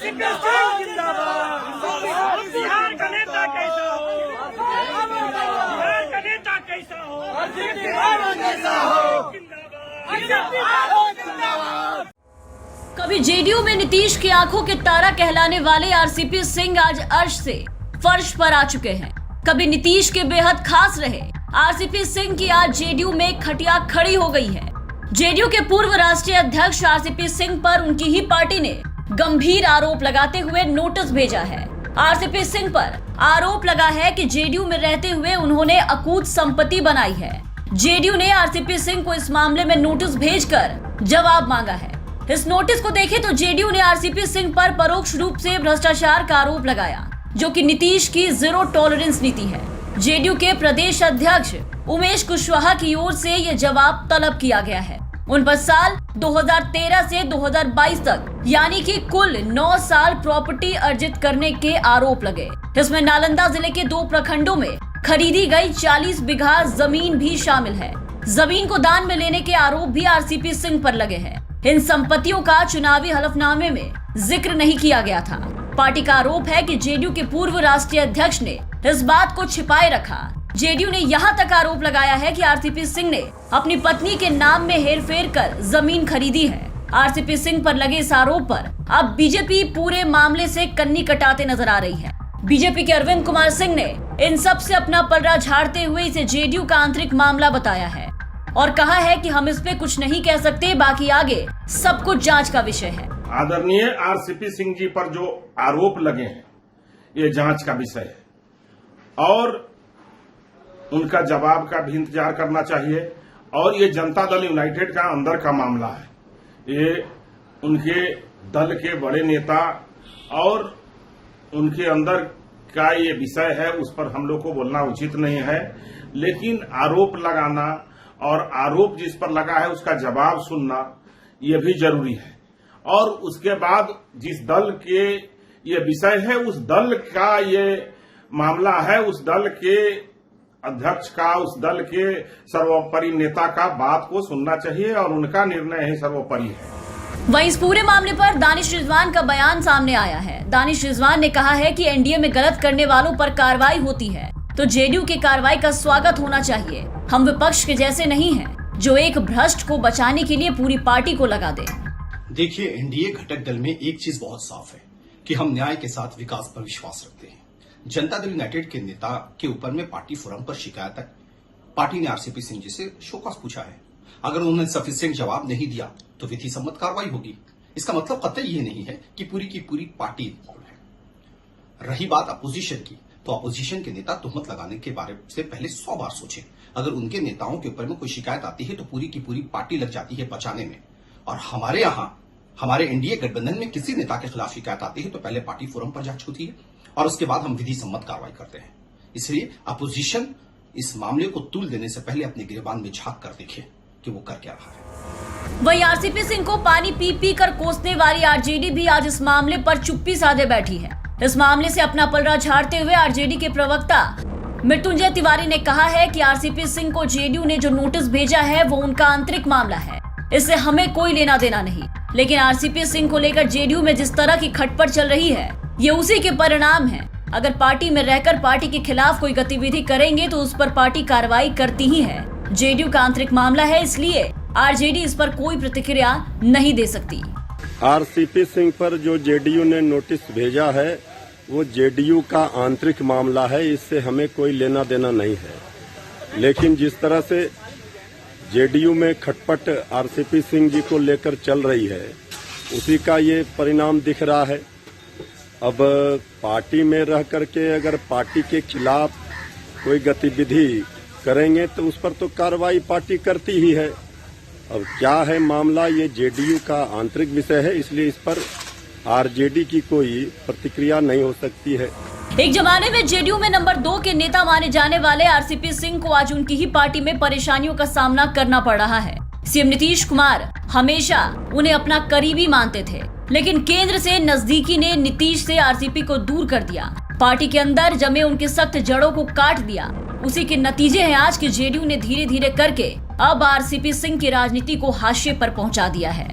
RCP Singh जिंदाबाद। बिहार का नेता कैसा हो, बिहार का नेता कैसा हो, जिंदाबाद। कभी जेडीयू में नीतीश की आंखों के तारा कहलाने वाले आरसीपी सिंह आज अर्श से फर्श पर आ चुके हैं। कभी नीतीश के बेहद खास रहे आरसीपी सिंह की आज जेडीयू में खटिया खड़ी हो गई है। जेडीयू के पूर्व राष्ट्रीय अध्यक्ष आरसीपी सिंह पर उनकी ही पार्टी ने गंभीर आरोप लगाते हुए नोटिस भेजा है। आरसीपी सिंह पर आरोप लगा है कि जेडीयू में रहते हुए उन्होंने अकूत संपत्ति बनाई है। जेडीयू ने आरसीपी सिंह को इस मामले में नोटिस भेजकर जवाब मांगा है। इस नोटिस को देखें तो जेडीयू ने आरसीपी सिंह पर परोक्ष रूप से भ्रष्टाचार का आरोप लगाया, जो कि नीतीश की जीरो टॉलरेंस नीति है। जेडीयू के प्रदेश अध्यक्ष उमेश कुशवाहा की ओर से ये जवाब तलब किया गया है। उन पर साल 2013 से 2022 तक यानी कि कुल 9 साल प्रॉपर्टी अर्जित करने के आरोप लगे। इसमें नालंदा जिले के 2 प्रखंडों में खरीदी गई 40 बीघा जमीन भी शामिल है। जमीन को दान में लेने के आरोप भी आरसीपी सिंह पर लगे हैं। इन संपत्तियों का चुनावी हलफनामे में जिक्र नहीं किया गया था। पार्टी का आरोप है कि जेडीयू के पूर्व राष्ट्रीय अध्यक्ष ने इस बात को छिपाए रखा। जेडीयू ने यहां तक आरोप लगाया है कि आरसीपी सिंह ने अपनी पत्नी के नाम में हेरफेर कर जमीन खरीदी है। आरसीपी सिंह पर लगे इस आरोप पर अब बीजेपी पूरे मामले से कन्नी कटाते नजर आ रही है। बीजेपी के अरविंद कुमार सिंह ने इन सब से अपना पलड़ा झाड़ते हुए इसे जेडीयू का आंतरिक मामला बताया है और कहा है कि हम इस पे कुछ नहीं कह सकते, बाकी आगे सब कुछ जांच का विषय है। आदरणीय आरसीपी सिंह जी पर जो आरोप लगे हैं ये जांच का विषय है और उनका जवाब का भी इंतजार करना चाहिए। और ये जनता दल यूनाइटेड का अंदर का मामला है। ये उनके दल के बड़े नेता और उनके अंदर का ये विषय है, उस पर हम लोग को बोलना उचित नहीं है। लेकिन आरोप लगाना और आरोप जिस पर लगा है उसका जवाब सुनना ये भी जरूरी है। और उसके बाद जिस दल के ये विषय है उस दल का ये मामला है, उस दल के अध्यक्ष का, उस दल के सर्वोपरि नेता का बात को सुनना चाहिए और उनका निर्णय ही सर्वोपरि है। वहीं इस पूरे मामले पर दानिश रिजवान का बयान सामने आया है। दानिश रिजवान ने कहा है कि एनडीए में गलत करने वालों पर कार्रवाई होती है तो जेडीयू की कार्रवाई का स्वागत होना चाहिए। हम विपक्ष के जैसे नहीं हैं जो एक भ्रष्ट को बचाने के लिए पूरी पार्टी को लगा दे। देखिए, एनडीए घटक दल में एक चीज बहुत साफ है कि हम न्याय के साथ विकास पर विश्वास रखते हैं। जनता दल यूनाइटेड के नेता के ऊपर में पार्टी फोरम पर शिकायत तक पार्टी ने आरसीपी सिंह जी से शोकॉज पूछा है। अगर उन्होंने सफिशिएंट जवाब नहीं दिया तो विधि सम्मत कार्रवाई होगी। इसका मतलब कतई ये नहीं है कि पूरी की पूरी पार्टी इन्वॉल्व है। रही बात अपोजिशन की, तो अपोजिशन के नेता तुहमत लगाने के बारे से पहले 100 बार सोचें। अगर उनके नेताओं के ऊपर में कोई शिकायत आती है तो पूरी की पूरी पार्टी लग जाती है बचाने में। और हमारे यहां हमारे एनडीए गठबंधन में किसी नेता के खिलाफ शिकायत आती है तो पहले पार्टी फोरम पर जांच होती है और उसके बाद हम विधि सम्मत कार्रवाई करते हैं। इसलिए अपोजिशन इस मामले को तूल देने से पहले अपने गिरबान में झांक कर देखे कि वो कर क्या रहा है। वहीं आरसीपी सिंह को पानी पी पी कर कोसने वाली आरजेडी भी आज इस मामले पर चुप्पी साधे बैठी है। इस मामले से अपना पलड़ा झाड़ते हुए आरजेडी के प्रवक्ता मृत्युंजय तिवारी ने कहा है कि आरसीपी सिंह को जेडीयू ने जो नोटिस भेजा है वो उनका आंतरिक मामला है, इससे हमें कोई लेना देना नहीं। लेकिन आरसीपी सिंह को लेकर जेडीयू में जिस तरह की खटपट चल रही है ये उसी के परिणाम है। अगर पार्टी में रहकर पार्टी के खिलाफ कोई गतिविधि करेंगे तो उस पर पार्टी कार्रवाई करती ही है। जेडीयू का आंतरिक मामला है, इसलिए आरजेडी इस पर कोई प्रतिक्रिया नहीं दे सकती। आरसीपी सिंह पर जो जेडीयू ने नोटिस भेजा है वो जेडीयू का आंतरिक मामला है, इससे हमें कोई लेना देना नहीं है। लेकिन जिस तरह से जेडीयू में खटपट आरसीपी सिंह जी को लेकर चल रही है उसी का ये परिणाम दिख रहा है। अब पार्टी में रह करके अगर पार्टी के खिलाफ कोई गतिविधि करेंगे तो उस पर तो कार्रवाई पार्टी करती ही है। अब क्या है मामला, ये जेडीयू का आंतरिक विषय है, इसलिए इस पर आरजेडी की कोई प्रतिक्रिया नहीं हो सकती है। एक जमाने में जेडीयू में नंबर 2 के नेता माने जाने वाले आरसीपी सिंह को आज उनकी ही पार्टी में परेशानियों का सामना करना पड़ रहा है। सीएम नीतीश कुमार हमेशा उन्हें अपना करीबी मानते थे, लेकिन केंद्र से नजदीकी ने नीतीश से आरसीपी को दूर कर दिया। पार्टी के अंदर जमे उनके सख्त जड़ों को काट दिया। उसी के नतीजे हैं आज कि जेडीयू ने धीरे धीरे करके अब आरसीपी सिंह की राजनीति को हाशिए पर पहुंचा दिया है।